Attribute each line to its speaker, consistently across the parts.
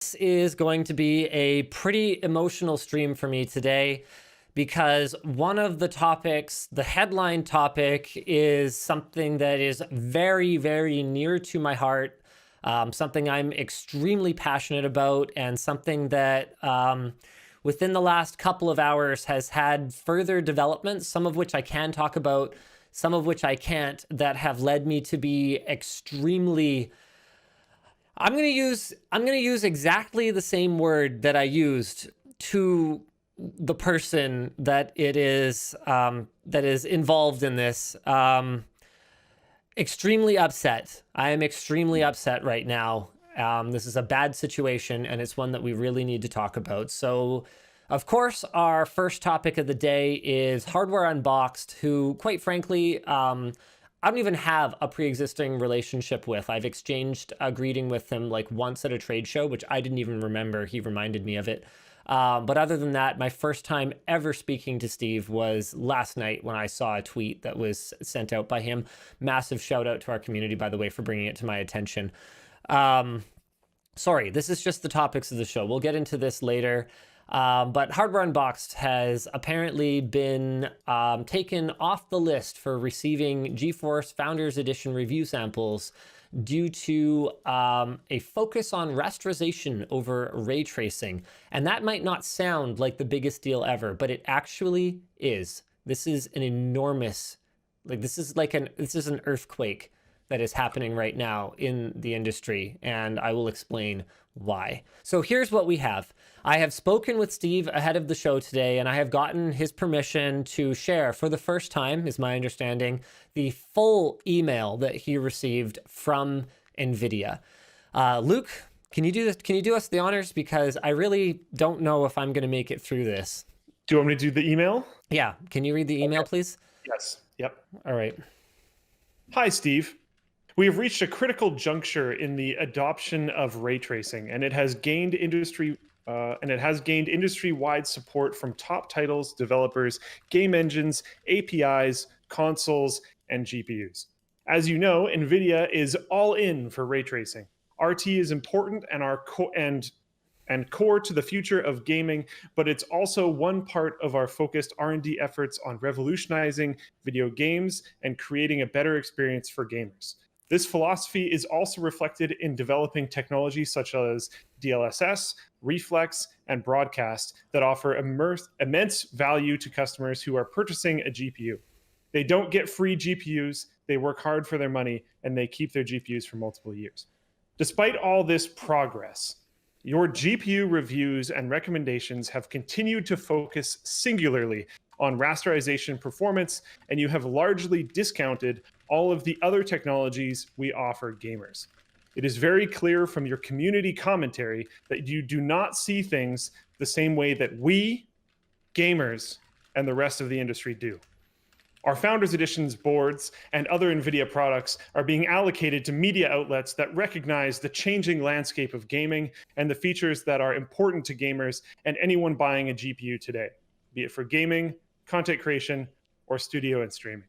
Speaker 1: This is going to be a pretty emotional stream for me today because one of the topics, the headline topic, is something that is very, very near to my heart, something I'm extremely passionate about, and something that within the last couple of hours has had further developments, some of which I can talk about, some of which I can't, that have led me to be extremely... I'm gonna use exactly the same word that I used to the person that is involved in this. Extremely upset. I am extremely upset right now. This is a bad situation, and it's one that we really need to talk about. So, of course, our first topic of the day is Hardware Unboxed, who, quite frankly, I don't even have a pre-existing relationship with. I've exchanged a greeting with him like once at a trade show, which I didn't even remember. He reminded me of it. But other than that, my first time ever speaking to Steve was last night when I saw a tweet that was sent out by him. Massive shout out to our community, by the way, for bringing it to my attention. Sorry, this is just the topics of the show. We'll get into this later. But Hardware Unboxed has apparently been taken off the list for receiving GeForce Founders Edition review samples due to a focus on rasterization over ray tracing. And that might not sound like the biggest deal ever, but it actually is. This is an enormous, this is an earthquake that is happening right now in the industry, and I will explain why. So here's what we have. I have spoken with Steve ahead of the show today, and I have gotten his permission to share, for the first time, is my understanding, the full email that he received from Nvidia. Luke, can you do this? Can you do us the honors? Because I really don't know if I'm going to make it through this.
Speaker 2: Do you want me to do the email?
Speaker 1: Yeah. Can you read the email, please?
Speaker 2: Yes. Yep.
Speaker 1: All right.
Speaker 2: Hi, Steve. We have reached a critical juncture in the adoption of ray tracing, and it has gained industry-wide support from top titles, developers, game engines, APIs, consoles, and GPUs. As you know, Nvidia is all in for ray tracing. RT is important and core to the future of gaming, but it's also one part of our focused R&D efforts on revolutionizing video games and creating a better experience for gamers. This philosophy is also reflected in developing technologies such as DLSS, Reflex, and Broadcast that offer immense value to customers who are purchasing a GPU. They don't get free GPUs, they work hard for their money, and they keep their GPUs for multiple years. Despite all this progress, your GPU reviews and recommendations have continued to focus singularly on rasterization performance, and you have largely discounted all of the other technologies we offer gamers. It is very clear from your community commentary that you do not see things the same way that we, gamers, and the rest of the industry do. Our Founders Editions boards and other NVIDIA products are being allocated to media outlets that recognize the changing landscape of gaming and the features that are important to gamers and anyone buying a GPU today, be it for gaming, content creation, or studio and streaming.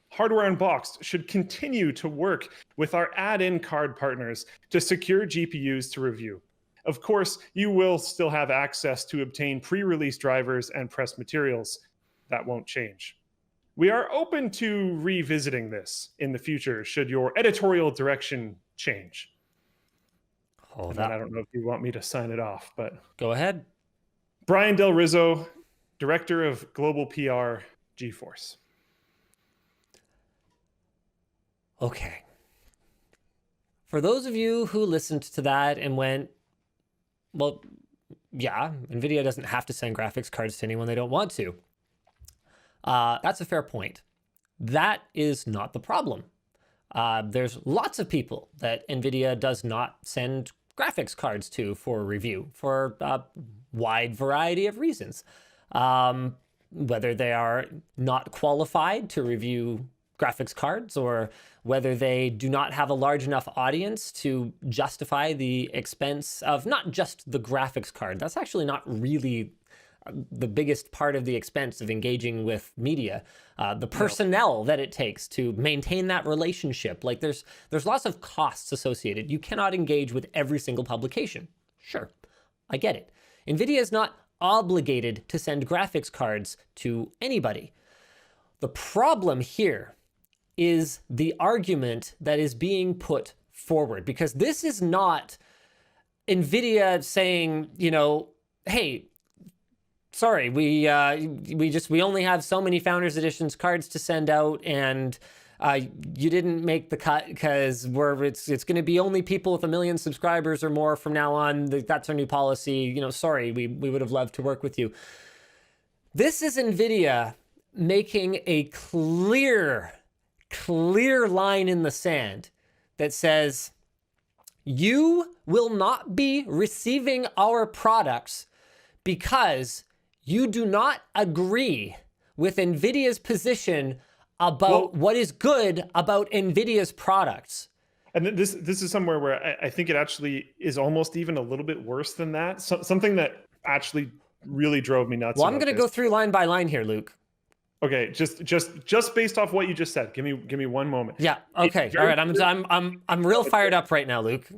Speaker 2: Hardware Unboxed should continue to work with our add-in card partners to secure GPUs to review. Of course, you will still have access to obtain pre-release drivers and press materials. That won't change. We are open to revisiting this in the future should your editorial direction change. I don't know if you want me to sign it off, but...
Speaker 1: Go ahead.
Speaker 2: Brian Del Rizzo, Director of Global PR, GeForce.
Speaker 1: Okay. For those of you who listened to that and went, well, yeah, NVIDIA doesn't have to send graphics cards to anyone they don't want to. That's a fair point. That is not the problem. There's lots of people that NVIDIA does not send graphics cards to for review for a wide variety of reasons. Whether they are not qualified to review graphics cards, or whether they do not have a large enough audience to justify the expense of not just the graphics card. That's actually not really the biggest part of the expense of engaging with media. The personnel that it takes to maintain that relationship. Like there's lots of costs associated. You cannot engage with every single publication. Sure, I get it. Nvidia is not obligated to send graphics cards to anybody. The problem here is the argument that is being put forward, because this is not Nvidia saying, hey, sorry, we only have so many Founders Editions cards to send out, and you didn't make the cut because it's going to be only people with 1 million subscribers or more from now on. That's our new policy. Sorry, we would have loved to work with you. This is Nvidia making a clear line in the sand that says, you will not be receiving our products because you do not agree with Nvidia's position about what is good about Nvidia's products.
Speaker 2: And this is somewhere where I think it actually is almost even a little bit worse than that. Something that actually really drove me nuts.
Speaker 1: Well, I'm going to go through line by line here, Luke.
Speaker 2: Okay, just based off what you just said, give me one moment.
Speaker 1: Yeah. Okay. All right. I'm real fired up right now, Luke.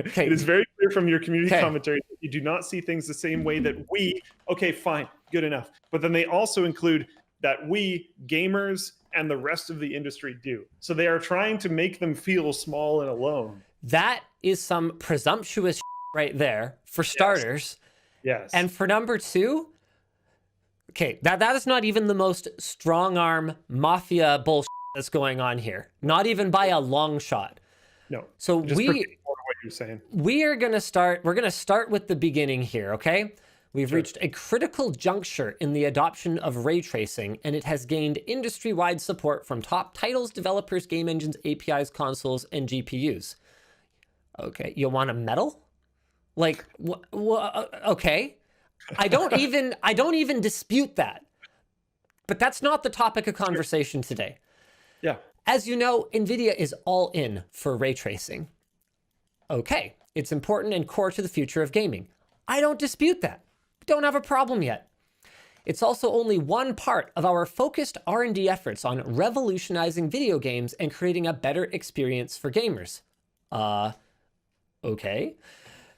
Speaker 1: Okay.
Speaker 2: It is very clear from your community commentary that you do not see things the same way that we. Okay, fine, good enough. But then they also include that we gamers and the rest of the industry do. So they are trying to make them feel small and alone.
Speaker 1: That is some presumptuous right there, for starters.
Speaker 2: Yes.
Speaker 1: And for number two, okay, that is not even the most strong arm mafia bullshit that's going on here. Not even by a long shot.
Speaker 2: No.
Speaker 1: So
Speaker 2: just what you're saying.
Speaker 3: We're
Speaker 1: going to start with the beginning here, okay? We've reached a critical juncture in the adoption of ray tracing, and it has gained industry-wide support from top titles, developers, game engines, APIs, consoles, and GPUs. Okay, you want a medal? Like, okay. I don't even dispute that. But that's not the topic of conversation today.
Speaker 2: Yeah.
Speaker 1: As you know, Nvidia is all in for ray tracing. Okay, it's important and core to the future of gaming. I don't dispute that. Don't have a problem yet. It's also only one part of our focused R&D efforts on revolutionizing video games and creating a better experience for gamers. Okay.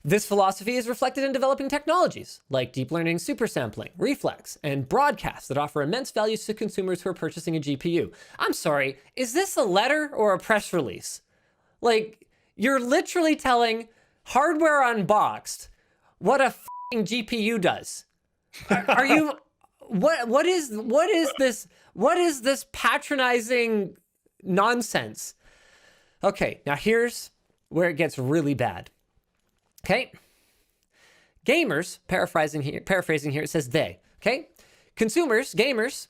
Speaker 1: This philosophy is reflected in developing technologies like deep learning, supersampling, reflex, and broadcast that offer immense values to consumers who are purchasing a GPU. I'm sorry, is this a letter or a press release? Like, you're literally telling Hardware Unboxed what a f***ing GPU does. Are you... What is this patronizing nonsense? Okay, now here's where it gets really bad. Okay, gamers, paraphrasing here, it says they, okay? Consumers, gamers,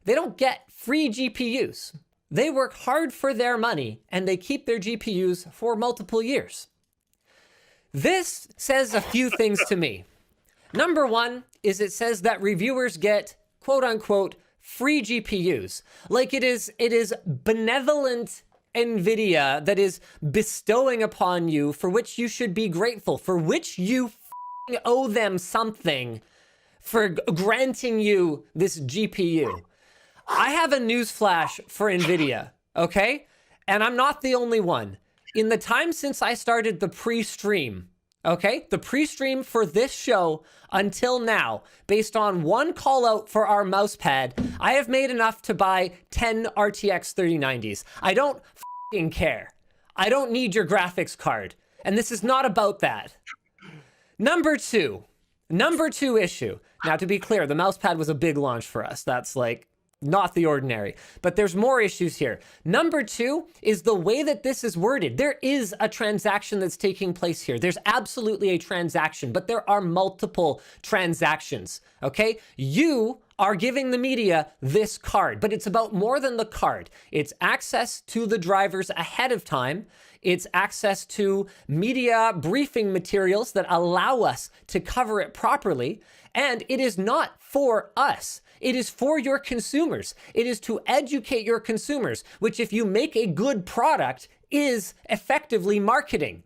Speaker 1: they don't get free GPUs. They work hard for their money and they keep their GPUs for multiple years. This says a few things to me. Number one is it says that reviewers get, quote unquote, free GPUs. Like it is benevolent Nvidia that is bestowing upon you, for which you should be grateful, for which you owe them something for granting you this GPU. I have a newsflash for Nvidia, okay? And I'm not the only one. In the time since I started the pre-stream, okay? The pre-stream for this show until now, based on one call out for our mousepad, I have made enough to buy 10 RTX 3090s. I don't f***ing care. I don't need your graphics card. And this is not about that. Number two issue. Now, to be clear, the mousepad was a big launch for us. That's like not the ordinary. But there's more issues here. Number two is the way that this is worded. There is a transaction that's taking place here. There's absolutely a transaction, but there are multiple transactions, okay? You are giving the media this card, but it's about more than the card. It's access to the drivers ahead of time. It's access to media briefing materials that allow us to cover it properly. And it is not for us. It is for your consumers. It is to educate your consumers, which if you make a good product is effectively marketing.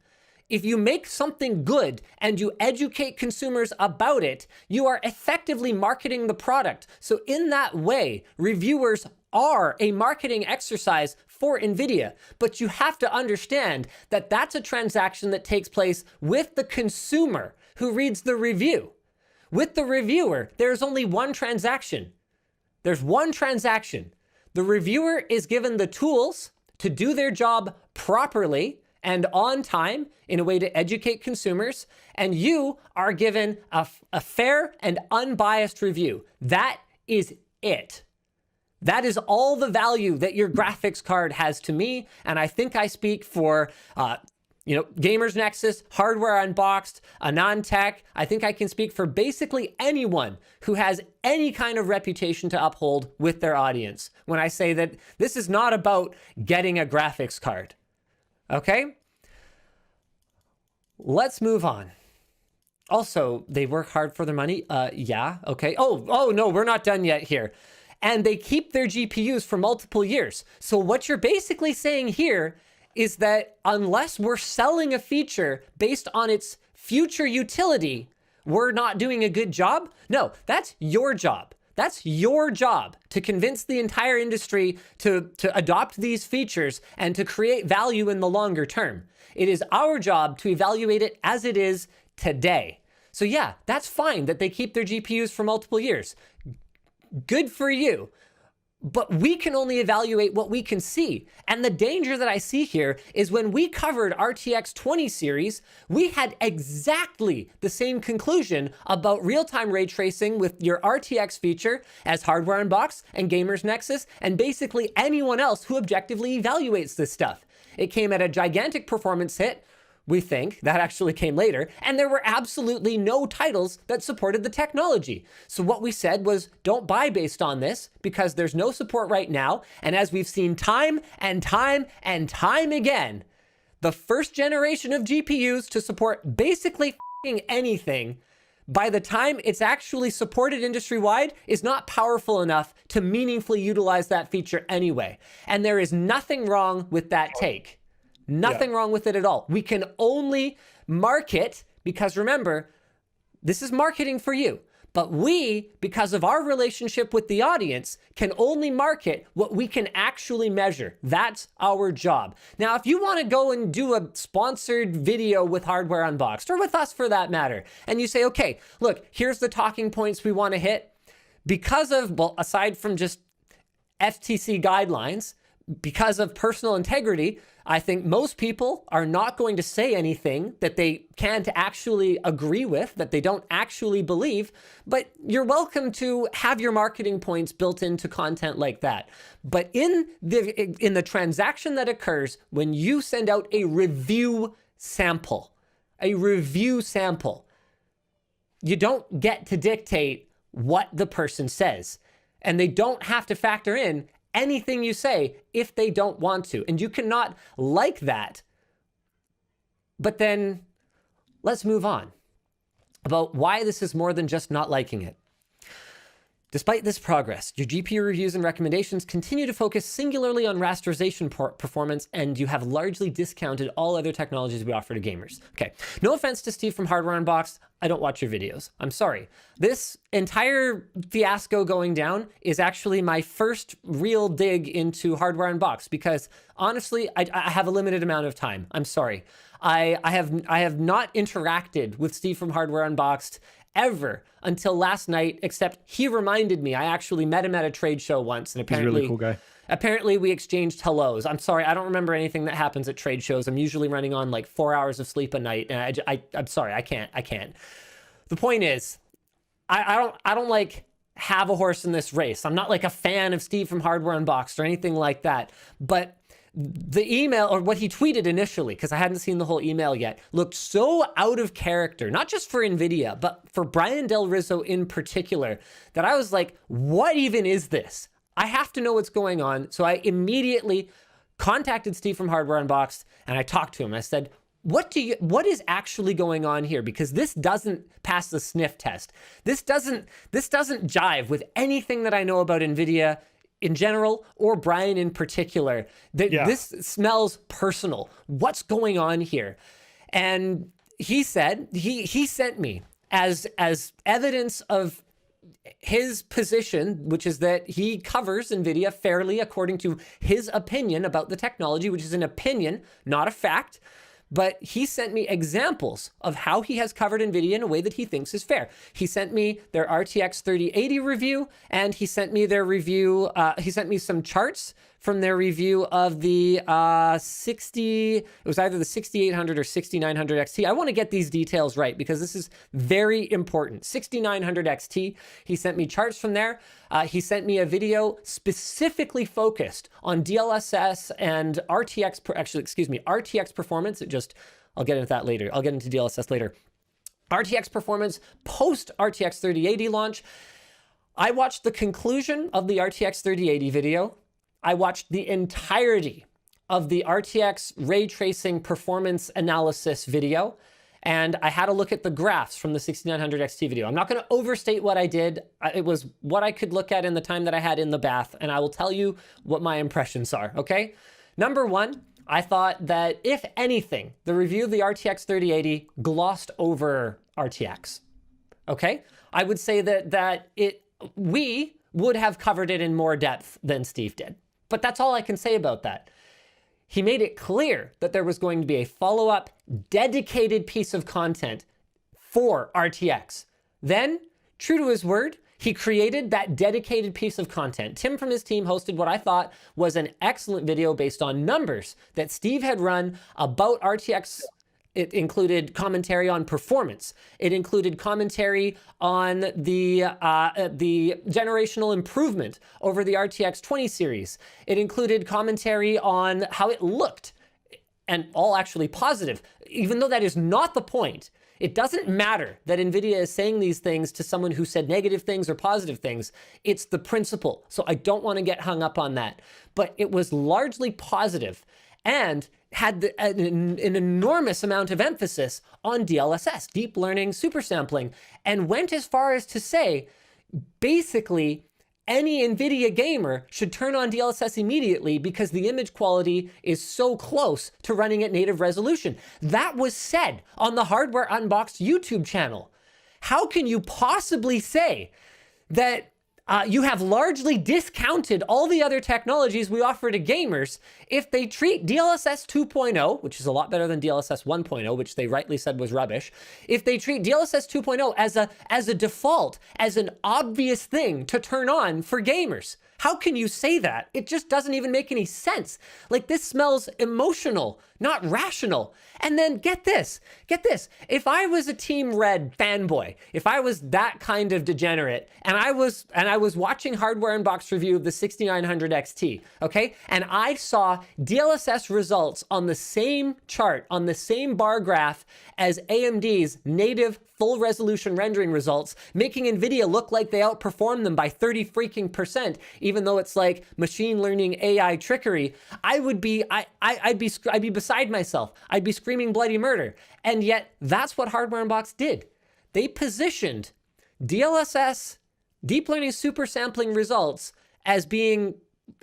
Speaker 1: If you make something good and you educate consumers about it, you are effectively marketing the product. So in that way, reviewers are a marketing exercise for Nvidia, but you have to understand that that's a transaction that takes place with the consumer who reads the review. With the reviewer, there's only one transaction. There's one transaction. The reviewer is given the tools to do their job properly and on time in a way to educate consumers, and you are given a fair and unbiased review. That is it. That is all the value that your graphics card has to me, and I think I speak for Gamers Nexus, Hardware Unboxed, AnandTech. I think I can speak for basically anyone who has any kind of reputation to uphold with their audience when I say that this is not about getting a graphics card. Okay? Let's move on. Also, they work hard for their money. Yeah, okay. Oh no, we're not done yet here. And they keep their GPUs for multiple years. So what you're basically saying here is that unless we're selling a feature based on its future utility, we're not doing a good job? No, that's your job. That's your job to convince the entire industry to adopt these features and to create value in the longer term. It is our job to evaluate it as it is today. So yeah, that's fine that they keep their GPUs for multiple years. Good for you. But we can only evaluate what we can see. And the danger that I see here is when we covered RTX 20 series, we had exactly the same conclusion about real-time ray tracing with your RTX feature as Hardware Unboxed and Gamers Nexus and basically anyone else who objectively evaluates this stuff. It came at a gigantic performance hit. We think that actually came later, and there were absolutely no titles that supported the technology. So what we said was, don't buy based on this because there's no support right now. And as we've seen time and time and time again, the first generation of GPUs to support basically anything, by the time it's actually supported industry-wide, is not powerful enough to meaningfully utilize that feature anyway. And there is nothing wrong with that take. Nothing wrong with it at all. We can only market, because remember, this is marketing for you. But we, because of our relationship with the audience, can only market what we can actually measure. That's our job. Now, if you want to go and do a sponsored video with Hardware Unboxed, or with us for that matter, and you say, okay, look, here's the talking points we want to hit. Because of, well, aside from just FTC guidelines, because of personal integrity, I think most people are not going to say anything that they can't actually agree with, that they don't actually believe, but you're welcome to have your marketing points built into content like that. But in the transaction that occurs when you send out a review sample, you don't get to dictate what the person says, and they don't have to factor in anything you say if they don't want to. And you cannot like that. But then let's move on about why this is more than just not liking it. Despite this progress, your GPU reviews and recommendations continue to focus singularly on rasterization performance, and you have largely discounted all other technologies we offer to gamers. Okay, no offense to Steve from Hardware Unboxed, I don't watch your videos. I'm sorry. This entire fiasco going down is actually my first real dig into Hardware Unboxed because honestly, I have a limited amount of time. I'm sorry. I have not interacted with Steve from Hardware Unboxed ever until last night, except he reminded me. I actually met him at a trade show once, and apparently
Speaker 2: he's a really cool guy.
Speaker 1: Apparently we exchanged hellos. I'm sorry, I don't remember anything that happens at trade shows. I'm usually running on like 4 hours of sleep a night, and I'm sorry, I can't. The point is, I don't like have a horse in this race. I'm not like a fan of Steve from Hardware Unboxed or anything like that, but the email, or what he tweeted initially, because I hadn't seen the whole email yet, looked so out of character, not just for Nvidia, but for Brian Del Rizzo in particular, that I was like, what even is this? I have to know what's going on. So I immediately contacted Steve from Hardware Unboxed, and I talked to him. I said, what is actually going on here? Because this doesn't pass the sniff test. This doesn't jive with anything that I know about Nvidia in general, or Brian in particular. This smells personal. What's going on here? And he said, he sent me as evidence of his position, which is that he covers Nvidia fairly according to his opinion about the technology, which is an opinion, not a fact. But he sent me examples of how he has covered Nvidia in a way that he thinks is fair. He sent me their RTX 3080 review, and he sent me their review. He sent me some charts from their review of the it was either the 6800 or 6900 XT. I want to get these details right because this is very important. 6900 XT. He sent me charts from there. He sent me a video specifically focused on DLSS and RTX performance. I'll get into that later. I'll get into DLSS later. RTX performance post RTX 3080 launch. I watched the conclusion of the RTX 3080 video. I watched the entirety of the RTX ray tracing performance analysis video, and I had a look at the graphs from the 6900 XT video. I'm not going to overstate what I did. It was what I could look at in the time that I had in the bath, and I will tell you what my impressions are, okay? Number one, I thought that if anything, the review of the RTX 3080 glossed over RTX, okay? I would say that we would have covered it in more depth than Steve did. But that's all I can say about that. He made it clear that there was going to be a follow-up dedicated piece of content for RTX. Then, true to his word, he created that dedicated piece of content. Tim from his team hosted what I thought was an excellent video based on numbers that Steve had run about RTX. It included commentary on performance. It included commentary on the generational improvement over the RTX 20 series. It included commentary on how it looked, and all actually positive. Even though that is not the point, it doesn't matter that NVIDIA is saying these things to someone who said negative things or positive things. It's the principle. So I don't want to get hung up on that. But it was largely positive and had an enormous amount of emphasis on DLSS, deep learning, super sampling, and went as far as to say, basically, any NVIDIA gamer should turn on DLSS immediately because the image quality is so close to running at native resolution. That was said on the Hardware Unboxed YouTube channel. How can you possibly say that you have largely discounted all the other technologies we offer to gamers if they treat DLSS 2.0, which is a lot better than DLSS 1.0, which they rightly said was rubbish, if they treat DLSS 2.0 as a default, as an obvious thing to turn on for gamers? How can you say that? It just doesn't even make any sense. Like, this smells emotional, not rational. And then get this. If I was a Team Red fanboy, if I was that kind of degenerate, and I was watching Hardware Unboxed review of the 6900 XT, okay? And I saw DLSS results on the same chart, on the same bar graph as AMD's native full resolution rendering results, making NVIDIA look like they outperform them by 30 freaking %, even though it's like machine learning AI trickery, I'd be beside myself. I'd be screaming bloody murder. And yet that's what Hardware Unboxed did. They positioned DLSS, deep learning super sampling results, as being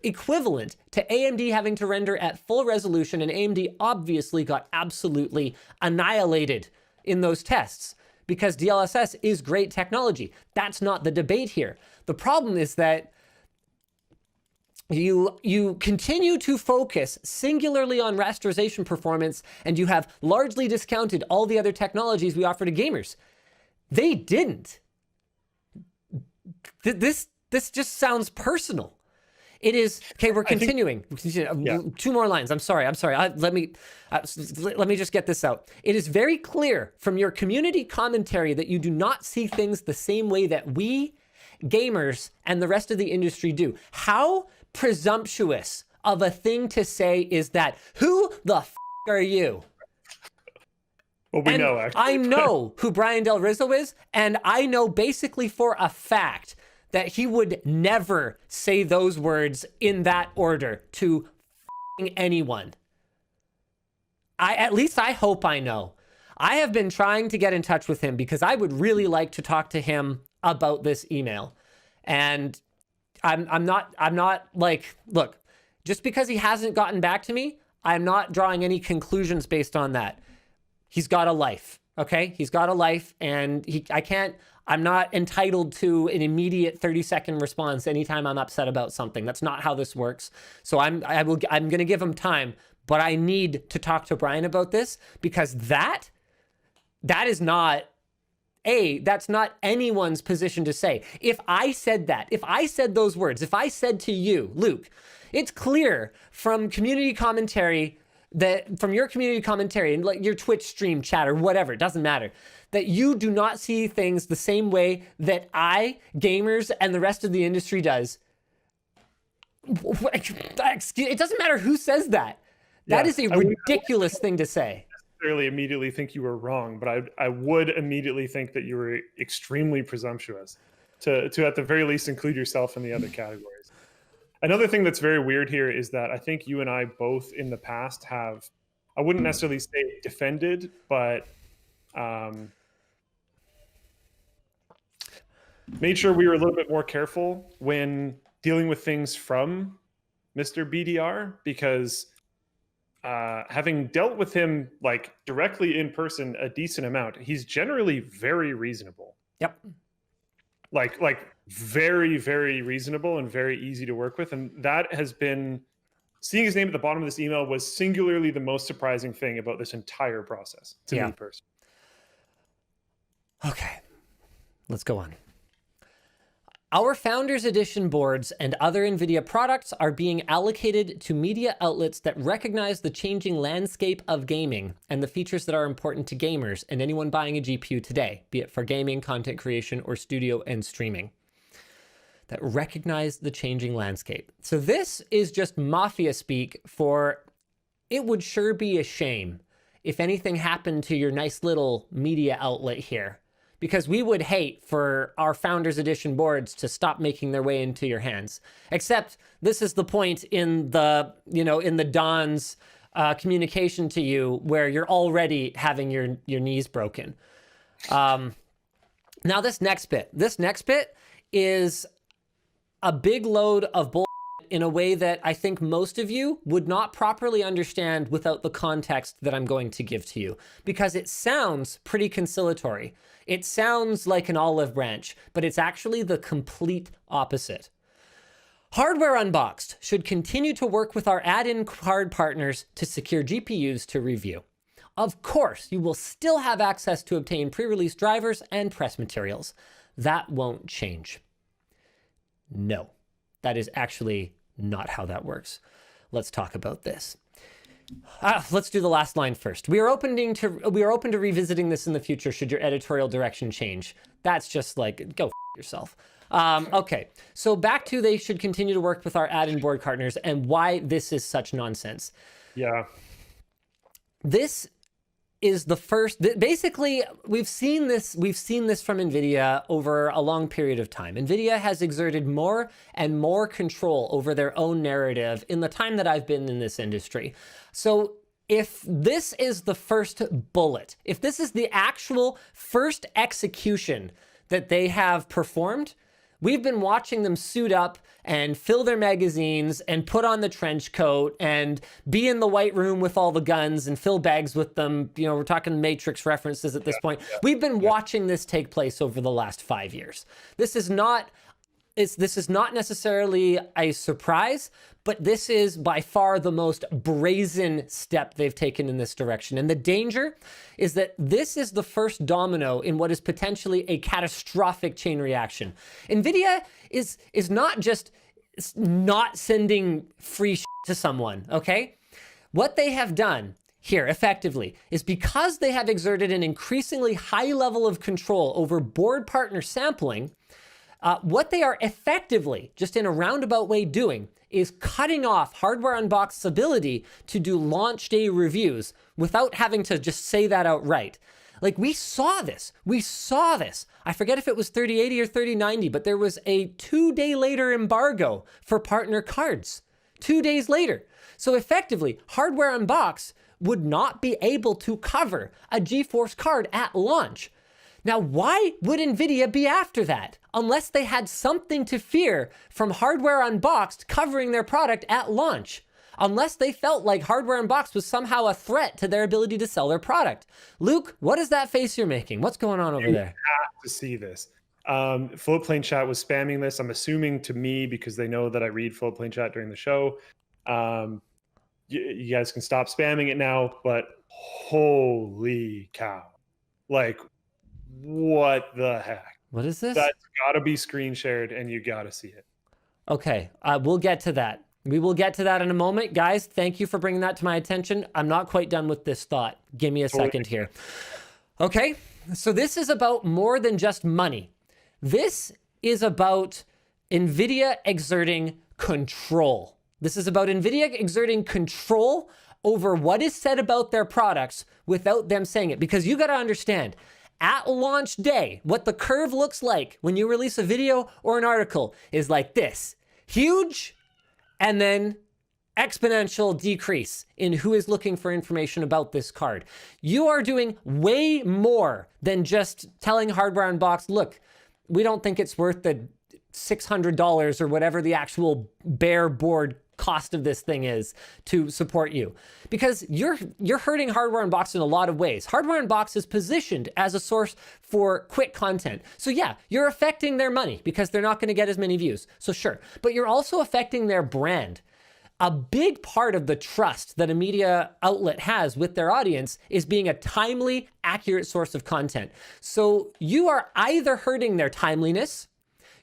Speaker 1: equivalent to AMD having to render at full resolution, and AMD obviously got absolutely annihilated in those tests because DLSS is great technology. That's not the debate here. The problem is that you continue to focus singularly on rasterization performance, and you have largely discounted all the other technologies we offer to gamers. They didn't. This just sounds personal. It is okay. We're continuing. Two more lines. I'm sorry. Let me just get this out. It is very clear from your community commentary that you do not see things the same way that we gamers and the rest of the industry do. How presumptuous of a thing to say is that? Who the f are you?
Speaker 2: Well, we know, actually.
Speaker 1: I know who Brian Del Rizzo is, and I know basically for a fact that he would never say those words in that order to anyone. At least I hope I know. I have been trying to get in touch with him because I would really like to talk to him about this email. And I'm not like, look, just because he hasn't gotten back to me, I'm not drawing any conclusions based on that. He's got a life, okay? He's got a life, and I I'm not entitled to an immediate 30-second response anytime I'm upset about something. That's not how this works. So I'm going to give him time, but I need to talk to Brian about this, because that is not that's not anyone's position to say. If I said that, if I said those words, if I said to you, Luke, it's clear from community commentary, that from your community commentary and like your Twitch stream chat or whatever, it doesn't matter, that you do not see things the same way that gamers, and the rest of the industry does. It doesn't matter who says that. That is a ridiculous thing to say.
Speaker 2: Necessarily immediately think you were wrong, but I would immediately think that you were extremely presumptuous to at the very least include yourself in the other categories. Another thing that's very weird here is that I think you and I both in the past have, I wouldn't necessarily say defended, but made sure we were a little bit more careful when dealing with things from Mr. BDR, because having dealt with him like directly in person a decent amount, he's generally very reasonable.
Speaker 1: Yep.
Speaker 2: Like very, very reasonable and very easy to work with. And that has been, seeing his name at the bottom of this email was singularly the most surprising thing about this entire process to me personally.
Speaker 1: Okay, let's go on. Our Founders Edition boards and other NVIDIA products are being allocated to media outlets that recognize the changing landscape of gaming and the features that are important to gamers and anyone buying a GPU today, be it for gaming, content creation, or studio and streaming, that recognize the changing landscape. So this is just mafia speak for, it would sure be a shame if anything happened to your nice little media outlet here, because we would hate for our Founders Edition boards to stop making their way into your hands. Except this is the point in the, in the Don's communication to you where you're already having your knees broken. Now this next bit is a big load of bull in a way that I think most of you would not properly understand without the context that I'm going to give to you, because it sounds pretty conciliatory. It sounds like an olive branch, but it's actually the complete opposite. Hardware Unboxed should continue to work with our add-in card partners to secure GPUs to review. Of course, you will still have access to obtain pre-release drivers and press materials. That won't change. No, that is actually not how that works. Let's talk about this. Let's do the last line first. We are open to revisiting this in the future should your editorial direction change. That's just like, go f yourself. Okay, so back to they should continue to work with our add-in board partners and why this is such nonsense.
Speaker 2: Yeah.
Speaker 1: This is the first, basically, we've seen this from Nvidia over a long period of time. Nvidia has exerted more and more control over their own narrative in the time that I've been in this industry. So if this is the first bullet, if this is the actual first execution that they have performed, we've been watching them suit up and fill their magazines and put on the trench coat and be in the white room with all the guns and fill bags with them. We're talking Matrix references at this point. We've been watching this take place over the last 5 years. This is not necessarily a surprise, but this is by far the most brazen step they've taken in this direction. And the danger is that this is the first domino in what is potentially a catastrophic chain reaction. Nvidia is not just not sending free shit to someone, okay? What they have done here effectively is, because they have exerted an increasingly high level of control over board partner sampling, what they are effectively, just in a roundabout way doing, is cutting off Hardware Unboxed's ability to do launch day reviews without having to just say that outright. Like, we saw this. I forget if it was 3080 or 3090, but there was a 2-day later embargo for partner cards. 2 days later. So effectively, Hardware Unboxed would not be able to cover a GeForce card at launch. Now, why would Nvidia be after that? Unless they had something to fear from Hardware Unboxed covering their product at launch. Unless they felt like Hardware Unboxed was somehow a threat to their ability to sell their product. Luke, what is that face you're making? What's going on over there?
Speaker 2: to see this. Floatplane chat was spamming this. I'm assuming to me because they know that I read Floatplane chat during the show. You guys can stop spamming it now, but holy cow. Like, what the heck?
Speaker 1: What is this?
Speaker 2: That's got to be screen shared and you got to see it.
Speaker 1: Okay, we'll get to that. We will get to that in a moment. Guys, thank you for bringing that to my attention. I'm not quite done with this thought. Give me a second here. Okay, so this is about more than just money. This is about Nvidia exerting control. This is about Nvidia exerting control over what is said about their products without them saying it. Because you got to understand, at launch day, what the curve looks like when you release a video or an article is like this. Huge, and then exponential decrease in who is looking for information about this card. You are doing way more than just telling Hardware Unboxed, look, we don't think it's worth the $600 or whatever the actual bare board cost of this thing is to support you, because you're hurting Hardware Unboxed in a lot of ways. Hardware Unboxed is positioned as a source for quick content. So yeah, you're affecting their money because they're not going to get as many views. So sure, but you're also affecting their brand. A big part of the trust that a media outlet has with their audience is being a timely, accurate source of content. So you are either hurting their timeliness,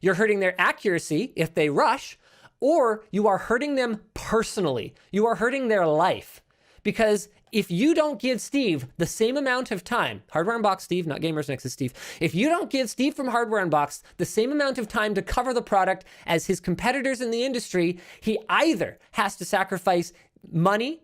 Speaker 1: you're hurting their accuracy if they rush, or you are hurting them personally. You are hurting their life. Because if you don't give Steve the same amount of time, Hardware Unboxed Steve, not Gamers Nexus Steve, if you don't give Steve from Hardware Unboxed the same amount of time to cover the product as his competitors in the industry, he either has to sacrifice money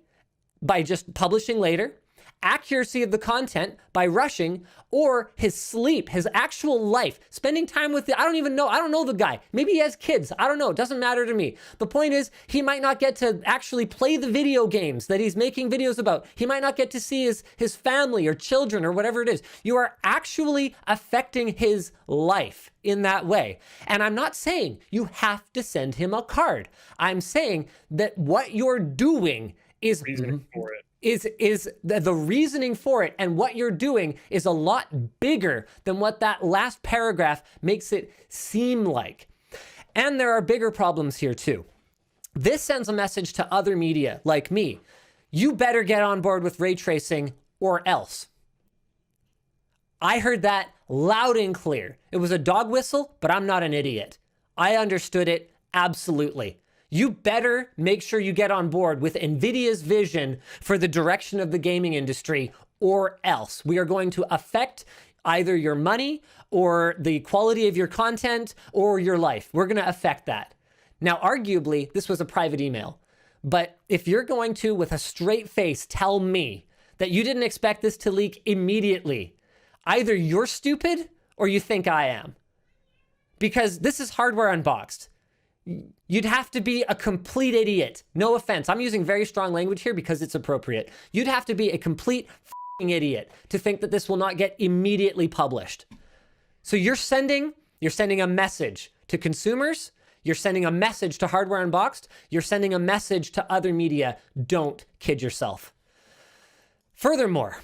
Speaker 1: by just publishing later, accuracy of the content by rushing, or his sleep, his actual life, spending time with I don't know the guy. Maybe he has kids. I don't know. It doesn't matter to me. The point is, he might not get to actually play the video games that he's making videos about. He might not get to see his family or children or whatever it is. You are actually affecting his life in that way. And I'm not saying you have to send him a card. I'm saying that what you're doing is
Speaker 2: Reasoning for it.
Speaker 1: is the reasoning for it, and what you're doing is a lot bigger than what that last paragraph makes it seem like. And there are bigger problems here too. This sends a message to other media like me. You better get on board with ray tracing or else. I heard that loud and clear. It was a dog whistle, but I'm not an idiot. I understood it absolutely. You better make sure you get on board with Nvidia's vision for the direction of the gaming industry, or else we are going to affect either your money or the quality of your content or your life. We're going to affect that. Now, arguably, this was a private email, but if you're going to, with a straight face, tell me that you didn't expect this to leak immediately, either you're stupid or you think I am. Because this is Hardware Unboxed. You'd have to be a complete idiot. No offense. I'm using very strong language here because it's appropriate. You'd have to be a complete idiot to think that this will not get immediately published. So you're sending a message to consumers. You're sending a message to Hardware Unboxed. You're sending a message to other media. Don't kid yourself. Furthermore,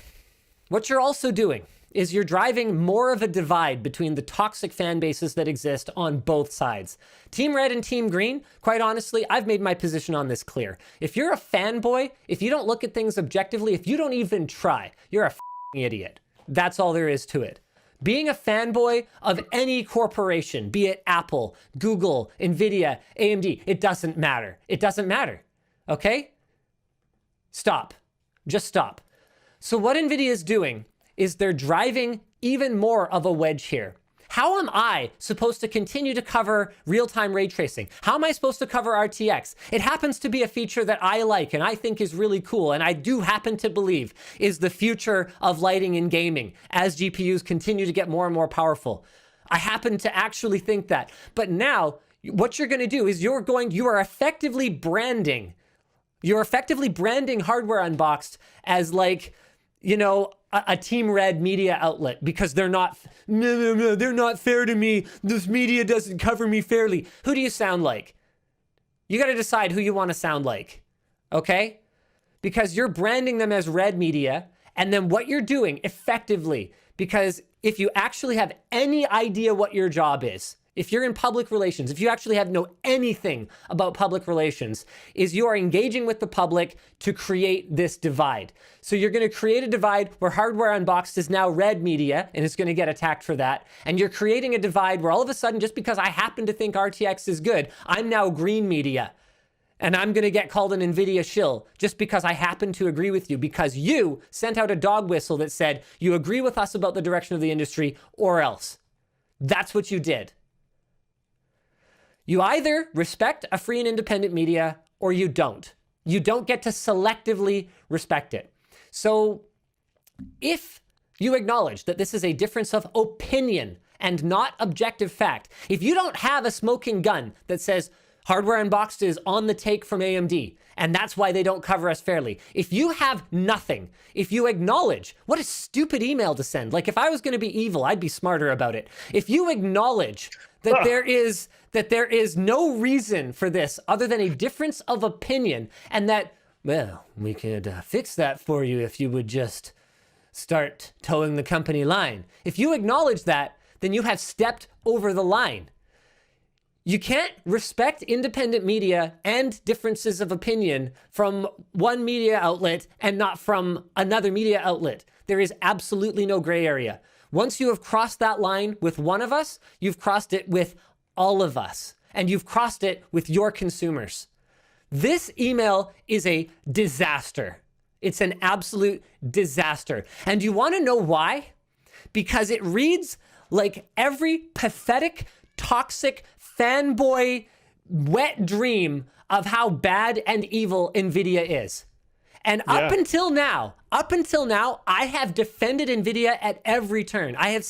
Speaker 1: what you're also doing is you're driving more of a divide between the toxic fan bases that exist on both sides. Team Red and Team Green, quite honestly, I've made my position on this clear. If you're a fanboy, if you don't look at things objectively, if you don't even try, you're a idiot. That's all there is to it. Being a fanboy of any corporation, be it Apple, Google, Nvidia, AMD, it doesn't matter. It doesn't matter. Okay? Stop. Just stop. So what Nvidia is doing is they're driving even more of a wedge here. How am I supposed to continue to cover real-time ray tracing? How am I supposed to cover RTX? It happens to be a feature that I like and I think is really cool, and I do happen to believe is the future of lighting in gaming as GPUs continue to get more and more powerful. I happen to actually think that. But now, what you're gonna do is you are effectively branding Hardware Unboxed as like, you know, a Team Red media outlet because they're not fair to me. This media doesn't cover me fairly. Who do you sound like? You got to decide who you want to sound like, okay? Because you're branding them as red media, and then what you're doing effectively, Because if you actually have any idea what your job is, if you're in public relations, if you actually have know anything about public relations, is you are engaging with the public to create this divide. So you're going to create a divide where Hardware Unboxed is now red media and is going to get attacked for that. And you're creating a divide where all of a sudden, just because I happen to think RTX is good, I'm now green media. And I'm going to get called an Nvidia shill just because I happen to agree with you, because you sent out a dog whistle that said you agree with us about the direction of the industry or else. That's what you did. You either respect a free and independent media or you don't. You don't get to selectively respect it. So if you acknowledge that this is a difference of opinion and not objective fact, if you don't have a smoking gun that says Hardware Unboxed is on the take from AMD, and that's why they don't cover us fairly. If you have nothing, if you acknowledge, what a stupid email to send. Like, if I was going to be evil, I'd be smarter about it. If you acknowledge that there is no reason for this other than a difference of opinion, and that, well, we could fix that for you if you would just start towing the company line. If you acknowledge that, then you have stepped over the line. You can't respect independent media and differences of opinion from one media outlet and not from another media outlet. There is absolutely no gray area. Once you have crossed that line with one of us, you've crossed it with all of us, and you've crossed it with your consumers. This email is a disaster. It's an absolute disaster. And you want to know why? Because it reads like every pathetic, toxic, fanboy, wet dream of how bad and evil Nvidia is. And up until now, I have defended Nvidia at every turn. I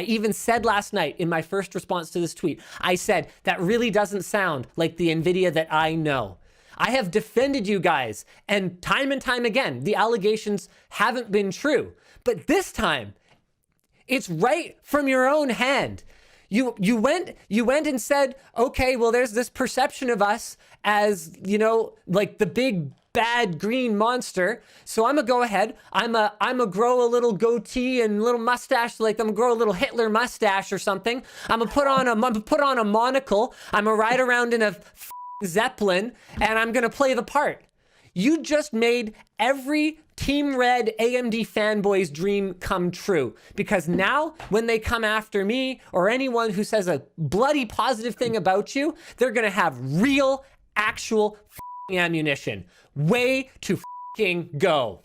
Speaker 1: even said last night in my first response to this tweet, I said, that really doesn't sound like the Nvidia that I know. I have defended you guys, and time again, the allegations haven't been true. But this time, it's right from your own hand. You went and said, okay, well, there's this perception of us as, like the big bad green monster. So I'm gonna go ahead. I'm gonna grow a little goatee and little mustache, like I'm gonna grow a little Hitler mustache or something. I'm gonna put on a monocle. I'm gonna ride around in a Zeppelin, and I'm gonna play the part. You just made every Team Red AMD fanboy's dream come true, because now when they come after me or anyone who says a bloody positive thing about you, they're gonna have real, actual ammunition. Way to go.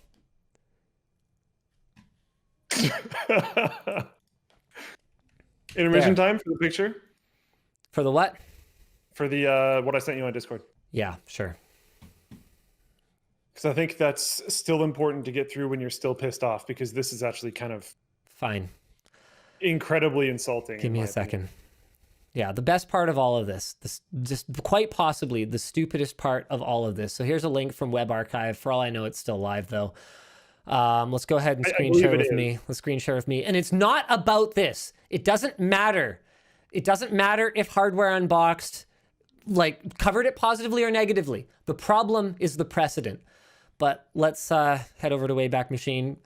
Speaker 2: Intermission time for the picture?
Speaker 1: For the what?
Speaker 2: For the what I sent you on Discord.
Speaker 1: Yeah, sure.
Speaker 2: Because I think that's still important to get through when you're still pissed off, because this is actually kind of
Speaker 1: fine,
Speaker 2: incredibly insulting.
Speaker 1: Give me a second. Yeah, the best part of all of this just quite possibly the stupidest part of all of this. So here's a link from Web Archive. For all I know, it's still live though. Let's go ahead and screen share with me. Let's screen share with me. And it's not about this. It doesn't matter. It doesn't matter if Hardware Unboxed covered it positively or negatively. The problem is the precedent. But let's head over to Wayback Machine.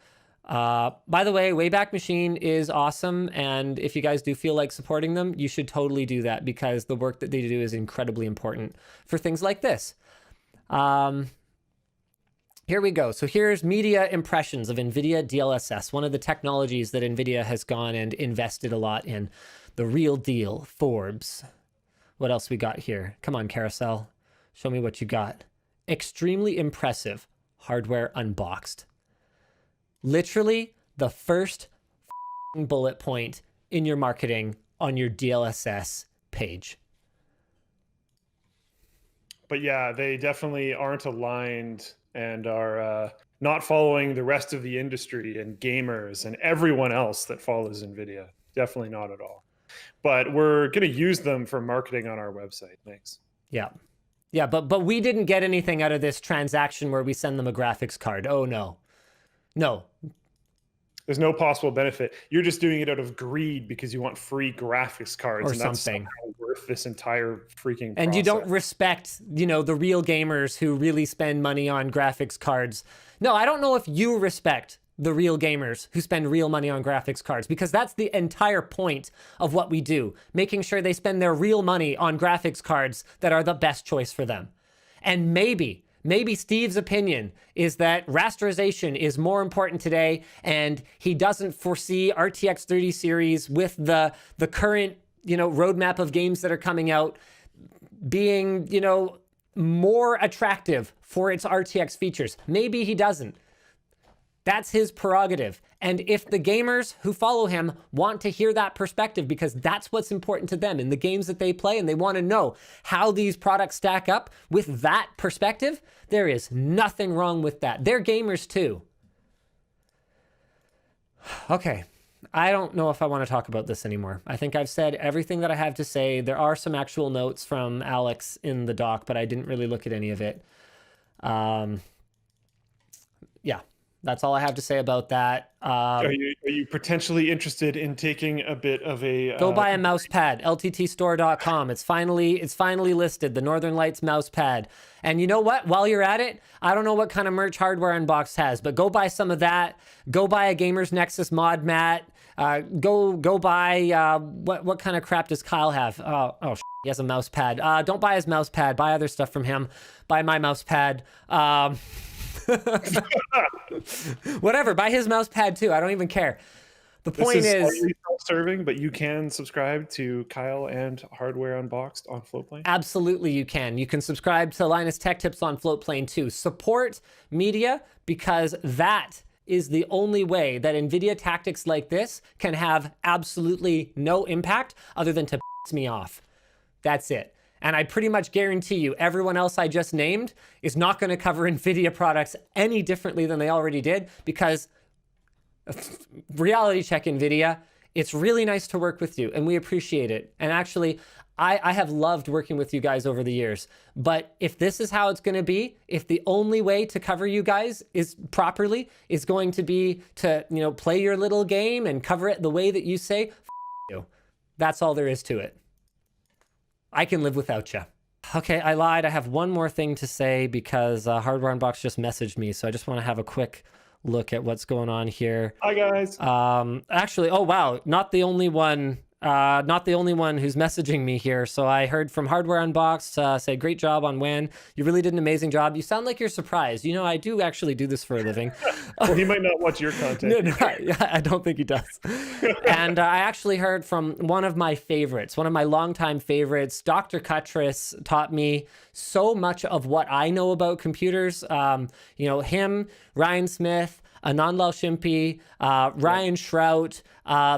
Speaker 1: By the way, Wayback Machine is awesome, and if you guys do feel like supporting them, you should totally do that, because the work that they do is incredibly important for things like this. Here we go. So here's media impressions of NVIDIA DLSS, one of the technologies that NVIDIA has gone and invested a lot in. The real deal, Forbes. What else we got here? Come on, carousel. Show me what you got. Extremely impressive. Hardware Unboxed. Literally the first bullet point in your marketing on your DLSS page.
Speaker 2: But yeah, they definitely aren't aligned and are not following the rest of the industry and gamers and everyone else that follows NVIDIA. Definitely not at all. But we're going to use them for marketing on our website. Thanks.
Speaker 1: Yeah. Yeah, but we didn't get anything out of this transaction where we send them a graphics card. Oh, no. No.
Speaker 2: There's no possible benefit. You're just doing it out of greed because you want free graphics cards.
Speaker 1: Or
Speaker 2: and
Speaker 1: something.
Speaker 2: That's somehow worth this entire freaking process.
Speaker 1: And you don't respect, the real gamers who really spend money on graphics cards. No, I don't know if you respect the real gamers who spend real money on graphics cards, because that's the entire point of what we do, making sure they spend their real money on graphics cards that are the best choice for them. And maybe Steve's opinion is that rasterization is more important today, and he doesn't foresee RTX 30 series with the current, roadmap of games that are coming out being, more attractive for its RTX features. Maybe he doesn't. That's his prerogative. And if the gamers who follow him want to hear that perspective, because that's what's important to them in the games that they play, and they want to know how these products stack up with that perspective, there is nothing wrong with that. They're gamers too. Okay. I don't know if I want to talk about this anymore. I think I've said everything that I have to say. There are some actual notes from Alex in the doc, but I didn't really look at any of it. Yeah. That's all I have to say about that.
Speaker 2: Are you potentially interested in taking a bit of a...
Speaker 1: Go buy a mouse pad, lttstore.com. It's finally listed, the Northern Lights mouse pad. And you know what? While you're at it, I don't know what kind of merch Hardware Unboxed has, but go buy some of that. Go buy a Gamers Nexus mod mat. Go buy, what kind of crap does Kyle have? Oh, he has a mouse pad. Don't buy his mouse pad. Buy other stuff from him. Buy my mouse pad. Whatever, buy his mouse pad too. I don't even care. The point is
Speaker 2: self-serving, but you can subscribe to Kyle and Hardware Unboxed on Floatplane.
Speaker 1: Absolutely, you can. You can subscribe to Linus Tech Tips on Floatplane too. Support media, because that is the only way that Nvidia tactics like this can have absolutely no impact other than to piss me off. That's it. And I pretty much guarantee you everyone else I just named is not going to cover Nvidia products any differently than they already did, because reality check Nvidia, it's really nice to work with you and we appreciate it. And actually, I have loved working with you guys over the years. But if this is how it's going to be, if the only way to cover you guys is properly is going to be to, play your little game and cover it the way that you say, you. That's all there is to it. I can live without you. Okay, I lied. I have one more thing to say because Hardware Unboxed just messaged me, so I just want to have a quick look at what's going on here.
Speaker 2: Hi, guys.
Speaker 1: Actually, oh wow, not the only one who's messaging me here. So I heard from Hardware Unboxed, say, great job on WAN. You really did an amazing job. You sound like you're surprised. I do actually do this for a living.
Speaker 2: Well, he might not watch your content.
Speaker 1: No, I don't think he does. And I actually heard from one of my favorites, one of my longtime favorites. Dr. Cuttress taught me so much of what I know about computers. Him, Ryan Smith, Anand Lalshimpi, Ryan Shrout.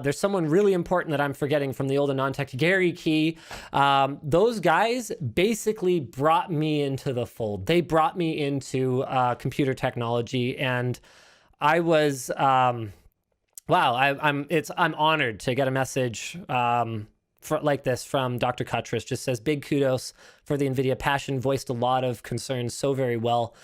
Speaker 1: There's someone really important that I'm forgetting from the old AnandTech, Gary Key. Those guys basically brought me into the fold. They brought me into computer technology, and I was I'm honored to get a message like this from Dr. Cuttress. Just says big kudos for the NVIDIA passion, voiced a lot of concerns so very well.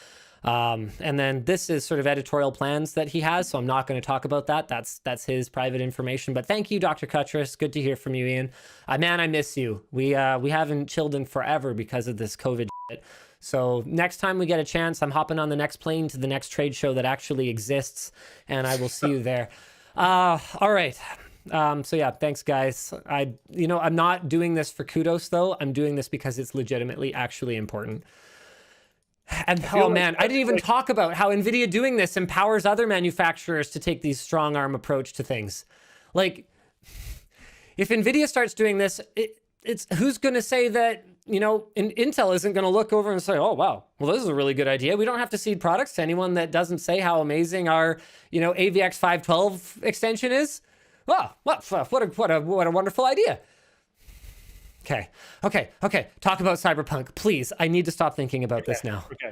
Speaker 1: And then this is sort of editorial plans that he has, so I'm not going to talk about that. That's his private information. But thank you, Dr. Cuttress. Good to hear from you, Ian. Man, I miss you. We haven't chilled in forever because of this COVID shit. So next time we get a chance, I'm hopping on the next plane to the next trade show that actually exists, and I will see you there. All right. So yeah, thanks guys. I'm not doing this for kudos though. I'm doing this because it's legitimately actually important. And oh man, I didn't even talk about how NVIDIA doing this empowers other manufacturers to take these strong arm approach to things. Like, if NVIDIA starts doing this, it's who's going to say that, Intel isn't going to look over and say, oh, wow, well, this is a really good idea. We don't have to seed products to anyone that doesn't say how amazing our, AVX 512 extension is. Oh, what a wonderful idea. Okay. Talk about Cyberpunk, please. I need to stop thinking about this now.
Speaker 2: Okay.